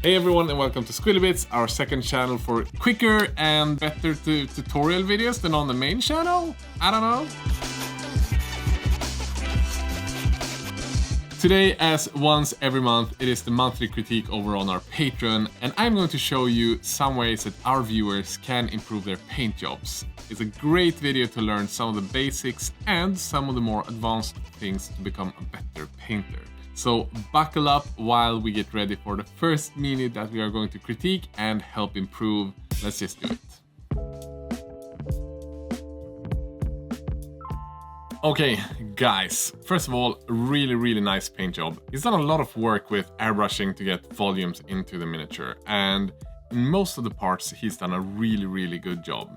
Hey everyone and welcome to Squidly, our second channel for quicker and better tutorial videos than on the main channel? I don't know. Today, as once every month, it is the monthly critique over on our Patreon, and I'm going to show you some ways that our viewers can improve their paint jobs. It's a great video to learn some of the basics and some of the more advanced things to become a better painter. So buckle up while we get ready for the first minute that we are going to critique and help improve. Let's just do it. Okay, guys, first of all, really nice paint job. He's done a lot of work with airbrushing to get volumes into the miniature, and in most of the parts he's done a really good job.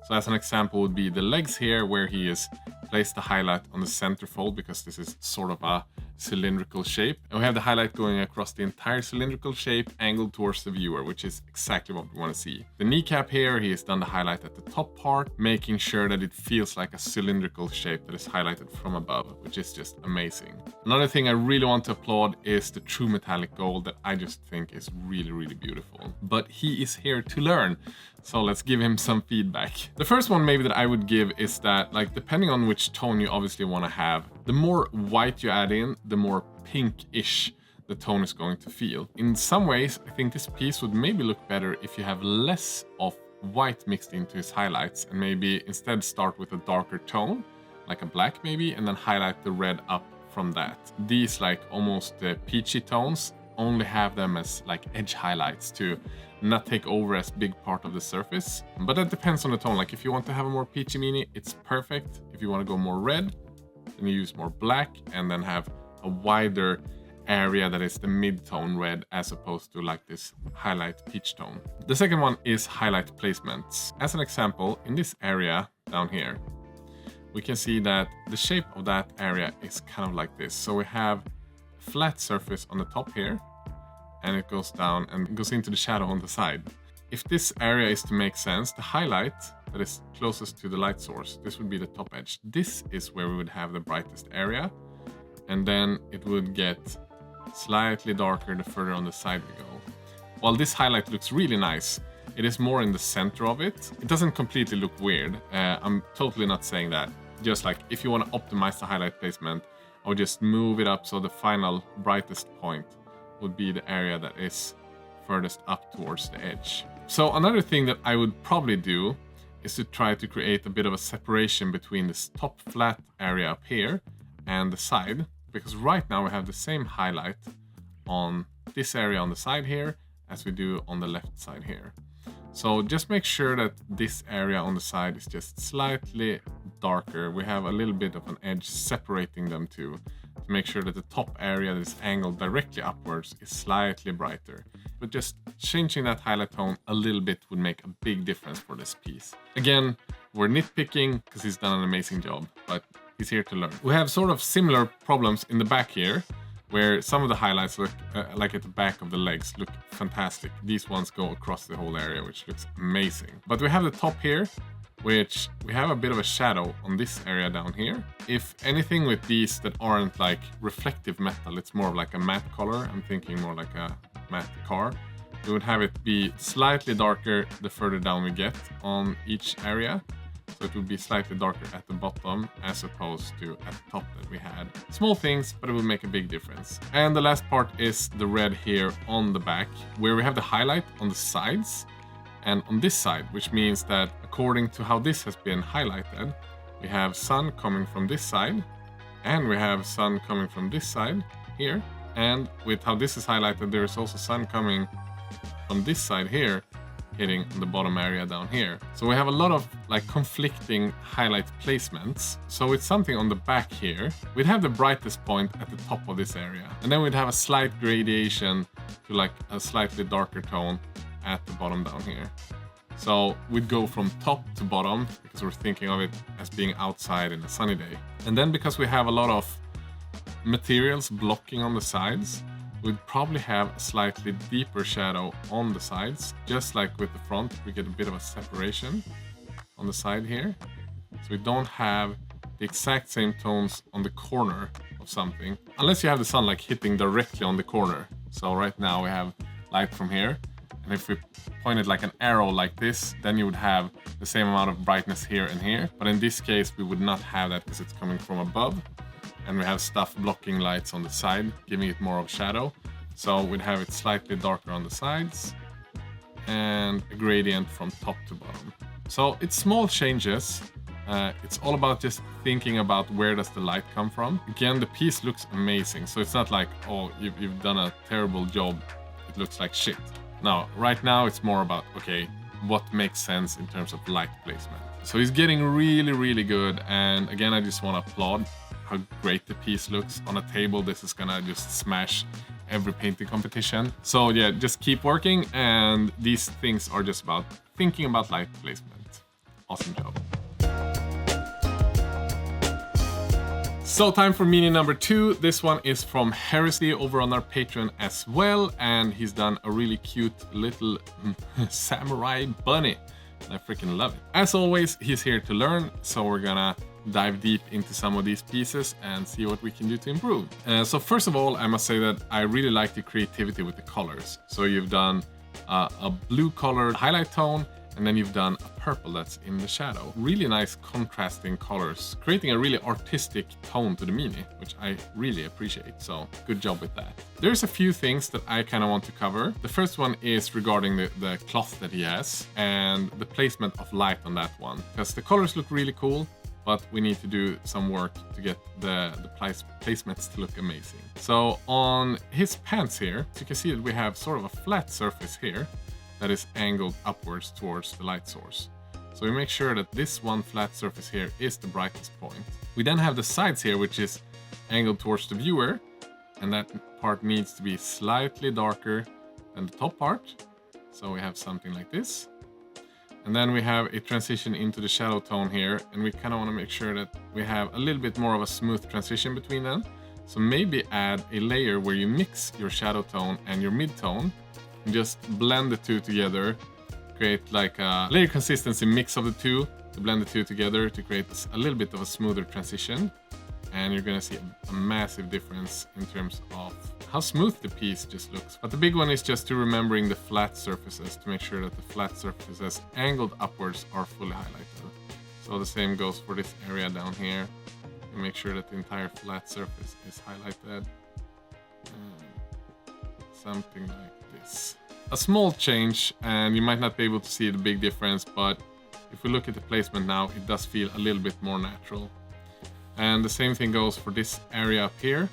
So as an example would be the legs here, where he has placed the highlight on the center fold because this is sort of a cylindrical shape, and we have the highlight going across the entire cylindrical shape angled towards the viewer, which is exactly what we want to see. The kneecap here, he has done the highlight at the top part, making sure that it feels like a cylindrical shape that is highlighted from above, which is just amazing. Another thing I really want to applaud is the true metallic gold that I just think is really beautiful. But he is here to learn, so let's give him some feedback. The first one maybe that I would give is that, like, depending on which tone you obviously want to have, the more white you add in, the more pink-ish the tone is going to feel. In some ways, I think this piece would maybe look better if you have less of white mixed into his highlights, and maybe instead start with a darker tone, like a black maybe, and then highlight the red up from that. These like almost peachy tones, only have them as like edge highlights to not take over as big part of the surface. But that depends on the tone. Like if you want to have a more peachy mini, it's perfect. If you want to go more red, then you use more black and then have a wider area that is the mid-tone red as opposed to like this highlight peach tone. The second one is highlight placements. As an example, in this area down here, we can see that the shape of that area is kind of like this. So we have a flat surface on the top here, and it goes down and goes into the shadow on the side. If this area is to make sense, the highlight that is closest to the light source, this would be the top edge. This is where we would have the brightest area, and then it would get slightly darker the further on the side we go. While this highlight looks really nice, it is more in the center of it. It doesn't completely look weird. I'm totally not saying that. Just like if you want to optimize the highlight placement, I would just move it up so the final brightest point would be the area that is furthest up towards the edge. So another thing that I would probably do is to try to create a bit of a separation between this top flat area up here and the side, because right now we have the same highlight on this area on the side here as we do on the left side here. So just make sure that this area on the side is just slightly darker. We have a little bit of an edge separating them two, to make sure that the top area that is angled directly upwards is slightly brighter. But just changing that highlight tone a little bit would make a big difference for this piece. Again, we're nitpicking because he's done an amazing job, but he's here to learn. We have sort of similar problems in the back here, where some of the highlights look like at the back of the legs look fantastic. These ones go across the whole area, which looks amazing. But we have the top here, which we have a bit of a shadow on this area down here. If anything with these that aren't like reflective metal, it's more of like a matte color. I'm thinking more like a matte car. We would have it be slightly darker the further down we get on each area. So it would be slightly darker at the bottom as opposed to at the top that we had. Small things, but it will make a big difference. And the last part is the red here on the back, where we have the highlight on the sides and on this side, which means that according to how this has been highlighted, we have sun coming from this side and we have sun coming from this side here. And with how this is highlighted, there is also sun coming from this side here, hitting the bottom area down here. So we have a lot of like conflicting highlight placements. So with something on the back here, we'd have the brightest point at the top of this area, and then we'd have a slight gradation to like a slightly darker tone at the bottom down here. So we'd go from top to bottom because we're thinking of it as being outside in a sunny day. And then because we have a lot of materials blocking on the sides, we'd probably have a slightly deeper shadow on the sides. Just like with the front, we get a bit of a separation on the side here. So we don't have the exact same tones on the corner of something, unless you have the sun like hitting directly on the corner. So right now we have light from here. And if we point it like an arrow like this, then you would have the same amount of brightness here and here. But in this case, we would not have that because it's coming from above. And we have stuff blocking lights on the side, giving it more of shadow. So we'd have it slightly darker on the sides and a gradient from top to bottom. So it's small changes. It's all about just thinking about where does the light come from. Again, the piece looks amazing. So it's not like, oh, you've done a terrible job. It looks like shit. No, right now it's more about, okay, what makes sense in terms of light placement. So he's getting really, really good. And again, I just want to applaud how great the piece looks. On a table, this is gonna just smash every painting competition. So yeah, just keep working. And these things are just about thinking about light placement. Awesome job. So time for mini number 2. This one is from Heresy over on our Patreon as well. And he's done a really cute little samurai bunny. I freaking love it. As always, he's here to learn. So we're gonna dive deep into some of these pieces and see what we can do to improve. So first of all, I must say that I really like the creativity with the colors. So you've done a blue colored highlight tone, and then you've done a purple that's in the shadow. Really nice contrasting colors, creating a really artistic tone to the mini, which I really appreciate. So good job with that. There's a few things that I kind of want to cover. The first one is regarding the cloth that he has and the placement of light on that one, because the colors look really cool, but we need to do some work to get the placements to look amazing. So on his pants here, you can see that we have sort of a flat surface here that is angled upwards towards the light source. So we make sure that this one flat surface here is the brightest point. We then have the sides here, which is angled towards the viewer, and that part needs to be slightly darker than the top part. So we have something like this. And then we have a transition into the shadow tone here, and we kind of want to make sure that we have a little bit more of a smooth transition between them. So maybe add a layer where you mix your shadow tone and your mid-tone, and just blend the two together, create like a layer consistency mix of the two, to blend the two together to create a little bit of a smoother transition. And you're gonna see a massive difference in terms of how smooth the piece just looks. But the big one is just to remembering the flat surfaces, to make sure that the flat surfaces angled upwards are fully highlighted. So the same goes for this area down here. And make sure that the entire flat surface is highlighted. Something like this. A small change, and you might not be able to see the big difference, but if we look at the placement now, it does feel a little bit more natural. And the same thing goes for this area up here.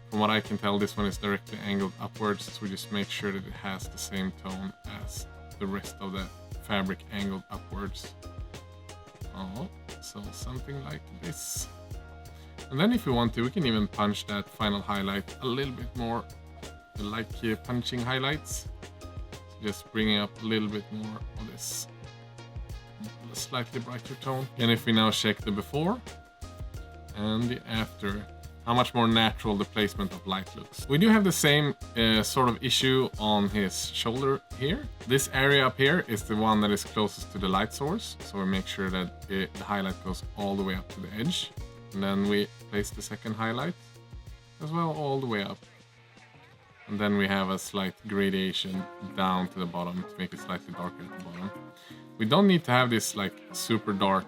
From what I can tell, this one is directly angled upwards, so we just make sure that it has the same tone as the rest of the fabric angled upwards. Oh, so something like this. And then if we want to, we can even punch that final highlight a little bit more. I like punching highlights. So just bringing up a little bit more of this slightly brighter tone. And if we now check the before and the after, how much more natural the placement of light looks. We do have the same sort of issue on his shoulder here. This area up here is the one that is closest to the light source. So we make sure that the highlight goes all the way up to the edge. And then we place the second highlight as well all the way up. And then we have a slight gradation down to the bottom to make it slightly darker at the bottom. We don't need to have this like super dark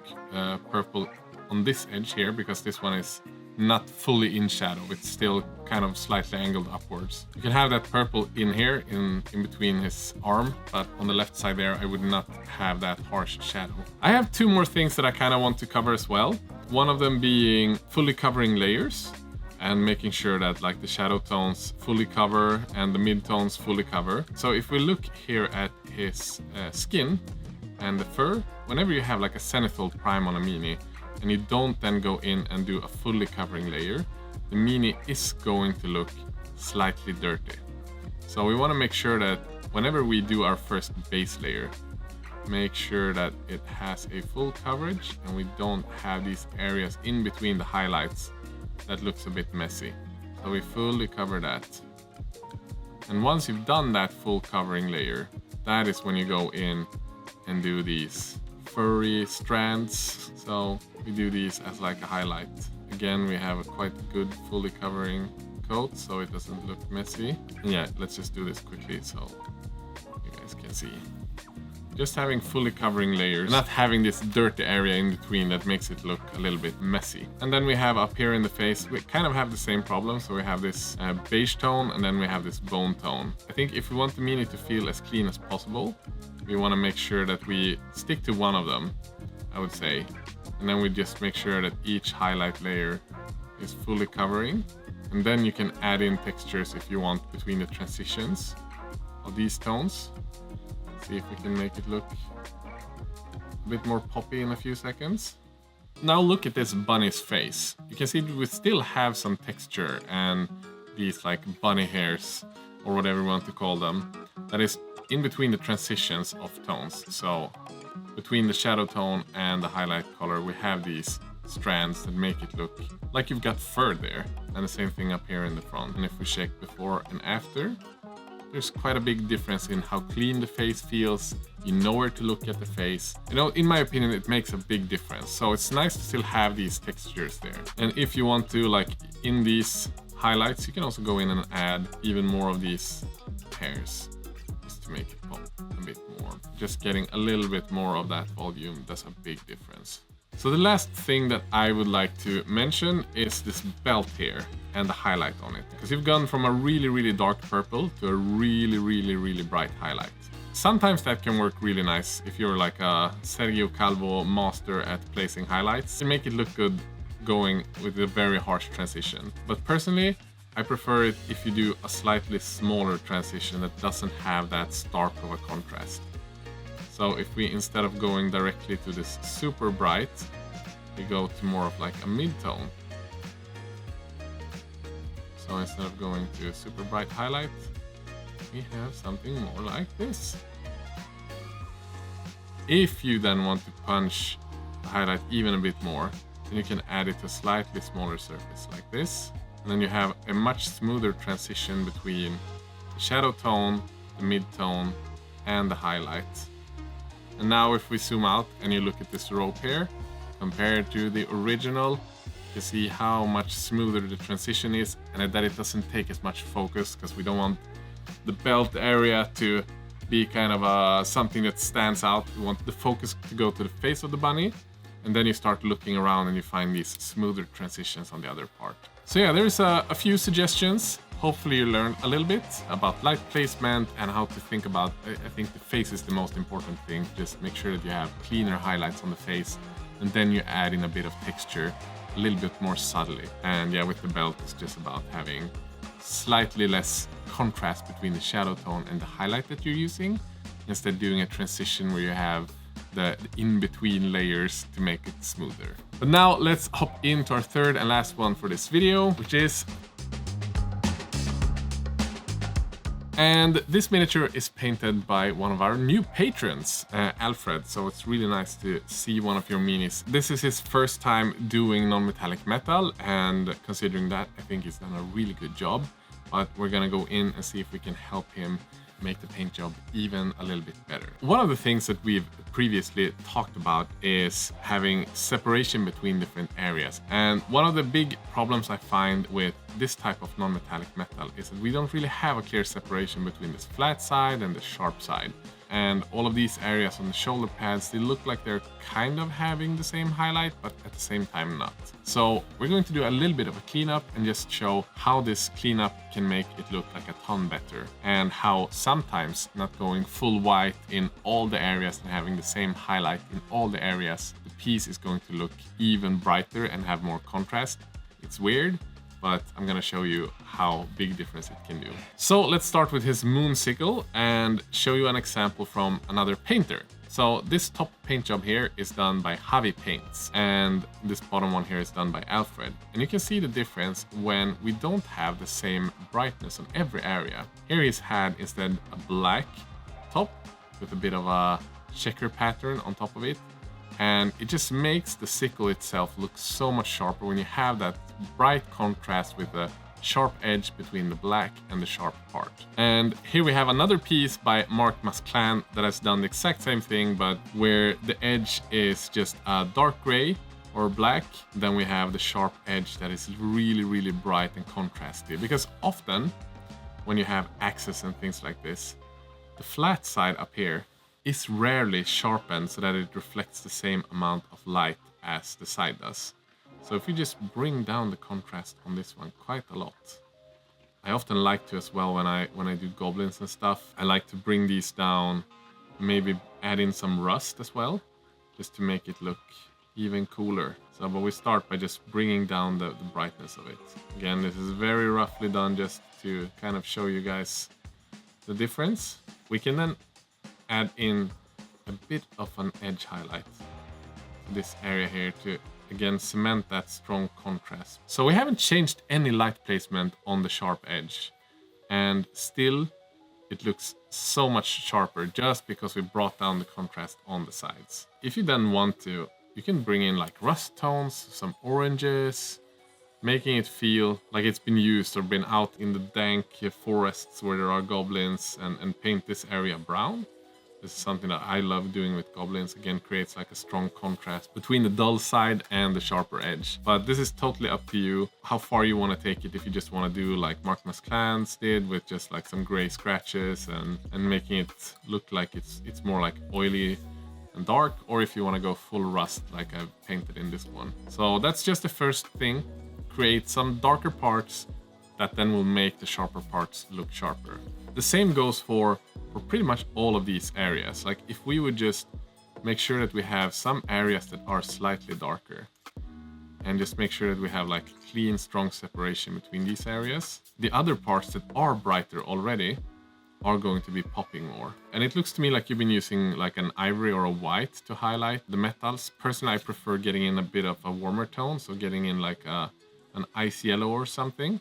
purple on this edge here, because this one is not fully in shadow. It's still kind of slightly angled upwards. You can have that purple in here, in between his arm, but on the left side there, I would not have that harsh shadow. I have two more things that I kind of want to cover as well. One of them being fully covering layers, and making sure that like the shadow tones fully cover and the mid-tones fully cover. So if we look here at his skin and the fur, whenever you have like a zenithal prime on a mini and you don't then go in and do a fully covering layer, the mini is going to look slightly dirty. So we want to make sure that whenever we do our first base layer, make sure that it has a full coverage and we don't have these areas in between the highlights that looks a bit messy. So we fully cover that. And once you've done that full covering layer, that is when you go in and do these furry strands. So we do these as like a highlight. Again, we have a quite good fully coat so it doesn't look messy. And yeah, let's just do this quickly so you guys can see. Just having fully covering layers, not having this dirty area in between that makes it look a little bit messy. And then we have up here in the face, we kind of have the same problem. So we have this beige tone and then we have this bone tone. I think if we want the mini to feel as clean as possible, we want to make sure that we stick to one of them, I would say. And then we just make sure that each highlight layer is fully covering. And then you can add in textures if you want between the transitions of these tones. See if we can make it look a bit more poppy in a few seconds. Now look at this bunny's face. You can see we still have some texture and these like bunny hairs or whatever you want to call them. That is in between the transitions of tones. So between the shadow tone and the highlight color, we have these strands that make it look like you've got fur there. And the same thing up here in the front. And if we check before and after, there's quite a big difference in how clean the face feels. You know where to look at the face. You know, in my opinion, it makes a big difference. So it's nice to still have these textures there. And if you want to, like in these highlights, you can also go in and add even more of these hairs just to make it pop a bit more. Just getting a little bit more of that volume does a big difference. So the last thing that I would like to mention is this belt here and the highlight on it. Because you've gone from a really dark purple to a really bright highlight. Sometimes that can work really nice if you're like a Sergio Calvo master at placing highlights. You make it look good going with a very harsh transition. But personally, I prefer it if you do a slightly smaller transition that doesn't have that stark of a contrast. So if we, instead of going directly to this super bright, we go to more of like a mid-tone. So instead of going to a super bright highlight, we have something more like this. If you then want to punch the highlight even a bit more, then you can add it to a slightly smaller surface like this. And then you have a much smoother transition between the shadow tone, the mid-tone, and the highlight. And now if we zoom out and you look at this rope here, compared to the original, you can see how much smoother the transition is and that it doesn't take as much focus because we don't want the belt area to be kind of something that stands out. We want the focus to go to the face of the bunny, and then you start looking around and you find these smoother transitions on the other part. So yeah, there's a few suggestions. Hopefully you learned a little bit about light placement and how to think about, I think the face is the most important thing. Just make sure that you have cleaner highlights on the face and then you add in a bit of texture, a little bit more subtly. And yeah, with the belt, it's just about having slightly less contrast between the shadow tone and the highlight that you're using, instead of doing a transition where you have the in-between layers to make it smoother. But now let's hop into our third and last one for this video, which is... And this miniature is painted by one of our new patrons, Alfred. So it's really nice to see one of your minis. This is his first time doing non-metallic metal, and considering that, I think he's done a really good job. But we're gonna go in and see if we can help him make the paint job even a little bit better. One of the things that we've previously talked about is having separation between different areas. And one of the big problems I find with this type of non-metallic metal is that we don't really have a clear separation between this flat side and the sharp side. And all of these areas on the shoulder pads, they look like they're kind of having the same highlight, but at the same time not. So we're going to do a little bit of a cleanup and just show how this cleanup can make it look like a ton better. And how sometimes not going full white in all the areas and having the same highlight in all the areas, the piece is going to look even brighter and have more contrast. It's weird, but I'm gonna show you how big difference it can do. So let's start with his moon sickle and show you an example from another painter. So this top paint job here is done by Javi Paints, and this bottom one here is done by Alfred. And you can see the difference when we don't have the same brightness on every area. Here he's had instead a black top with a bit of a checker pattern on top of it. And it just makes the sickle itself look so much sharper when you have that bright contrast with the sharp edge between the black and the sharp part. And here we have another piece by Mark Masclan that has done the exact same thing, but where the edge is just a dark gray or black. Then we have the sharp edge that is really, really bright and contrasty. Because often when you have access and things like this, the flat side up here is rarely sharpened so that it reflects the same amount of light as the side does. So if you just bring down the contrast on this one quite a lot. I often like to as well when I do goblins and stuff, I like to bring these down, maybe add in some rust as well, just to make it look even cooler. So, but we start by just bringing down the brightness of it. Again, this is very roughly done just to kind of show you guys the difference. We can then add in a bit of an edge highlight to this area here to again cement that strong contrast. So we haven't changed any light placement on the sharp edge, and still it looks so much sharper just because we brought down the contrast on the sides. If you then want to, you can bring in like rust tones, some oranges, making it feel like it's been used or been out in the dank forests where there are goblins, and paint this area brown. This is something that I love doing with goblins. Again, creates like a strong contrast between the dull side and the sharper edge. But this is totally up to you how far you want to take it. If you just want to do like Markman's Clans did with just like some gray scratches and making it look like it's more like oily and dark, or if you want to go full rust like I've painted in this one. So that's just the first thing. Create some darker parts that then will make the sharper parts look sharper. The same goes for pretty much all of these areas. Like if we would just make sure that we have some areas that are slightly darker, and just make sure that we have like clean, strong separation between these areas, the other parts that are brighter already are going to be popping more. And it looks to me like you've been using like an ivory or a white to highlight the metals. Personally, I prefer getting in a bit of a warmer tone, so getting in like an ice yellow or something.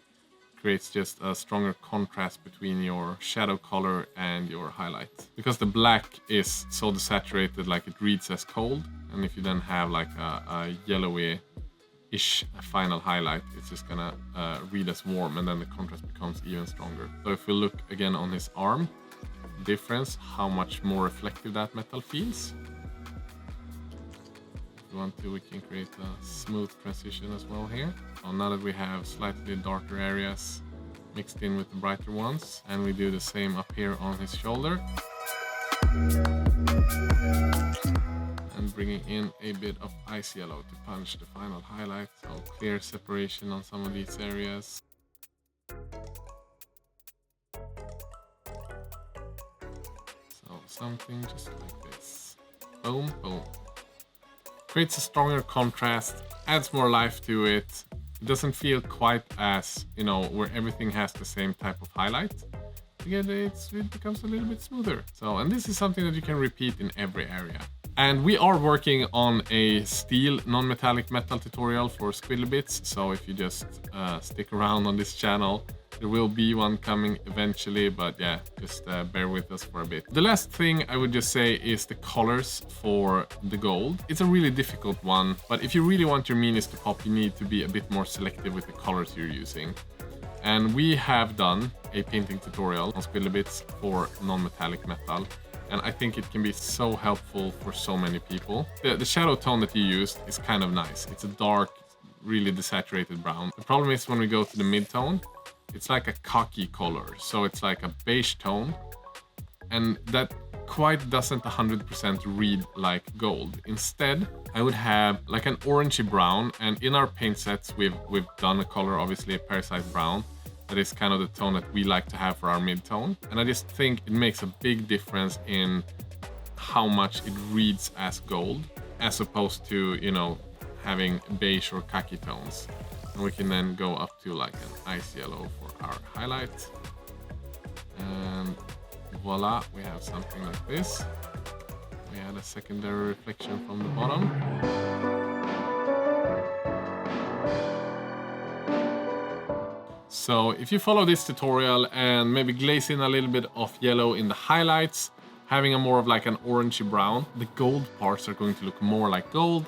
Creates just a stronger contrast between your shadow color and your highlight. Because the black is so desaturated, like it reads as cold, and if you then have like a yellowy-ish final highlight, it's just gonna read as warm, and then the contrast becomes even stronger. So if we look again on his arm, difference, how much more reflective that metal feels. If we want to, we can create a smooth transition as well here. So now that we have slightly darker areas mixed in with the brighter ones, and we do the same up here on his shoulder. And bringing in a bit of ice yellow to punch the final highlight, so clear separation on some of these areas. So something just like this. Boom, boom. Creates a stronger contrast, adds more life to it. It doesn't feel quite as, you know, where everything has the same type of highlight. Again, it becomes a little bit smoother. So, and this is something that you can repeat in every area. And we are working on a steel non-metallic metal tutorial for Squidly bits. So if you just stick around on this channel, there will be one coming eventually, but yeah, just bear with us for a bit. The last thing I would just say is the colors for the gold. It's a really difficult one, but if you really want your minis to pop, you need to be a bit more selective with the colors you're using. And we have done a painting tutorial on Squidly bits for non-metallic metal. And I think it can be so helpful for so many people. The shadow tone that you used is kind of nice. It's a dark, really desaturated brown. The problem is when we go to the mid-tone, it's like a khaki color. So it's like a beige tone. And that quite doesn't 100% read like gold. Instead, I would have like an orangey brown. And in our paint sets, we've done a color, obviously a parasite brown. That is kind of the tone that we like to have for our mid-tone. And I just think it makes a big difference in how much it reads as gold, as opposed to, you know, having beige or khaki tones. And we can then go up to like an ice yellow for our highlight. And voila, we have something like this. We add a secondary reflection from the bottom. So if you follow this tutorial and maybe glaze in a little bit of yellow in the highlights, having a more of like an orangey brown, the gold parts are going to look more like gold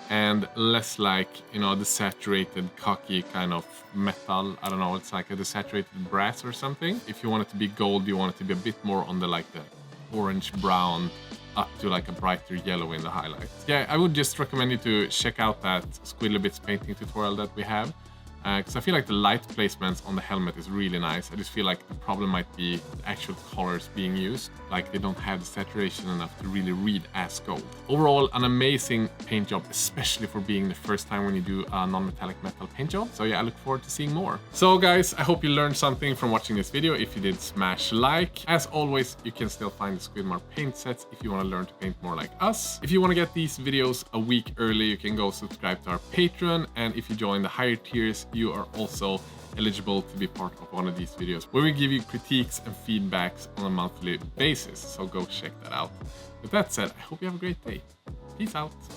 and less like, you know, the saturated khaki kind of metal. I don't know, it's like a desaturated brass or something. If you want it to be gold, you want it to be a bit more on the like the orange brown up to like a brighter yellow in the highlights. Yeah, I would just recommend you to check out that Squidly Bits painting tutorial that we have. Because I feel like the light placements on the helmet is really nice. I just feel like the problem might be the actual colors being used. Like they don't have the saturation enough to really read as gold. Overall, an amazing paint job, especially for being the first time when you do a non-metallic metal paint job. So yeah, I look forward to seeing more. So guys, I hope you learned something from watching this video. If you did, smash like. As always, you can still find the Squidmar paint sets if you want to learn to paint more like us. If you want to get these videos a week early, you can go subscribe to our Patreon. And if you join the higher tiers, you are also eligible to be part of one of these videos where we give you critiques and feedbacks on a monthly basis. So go check that out. With that said, I hope you have a great day. Peace out.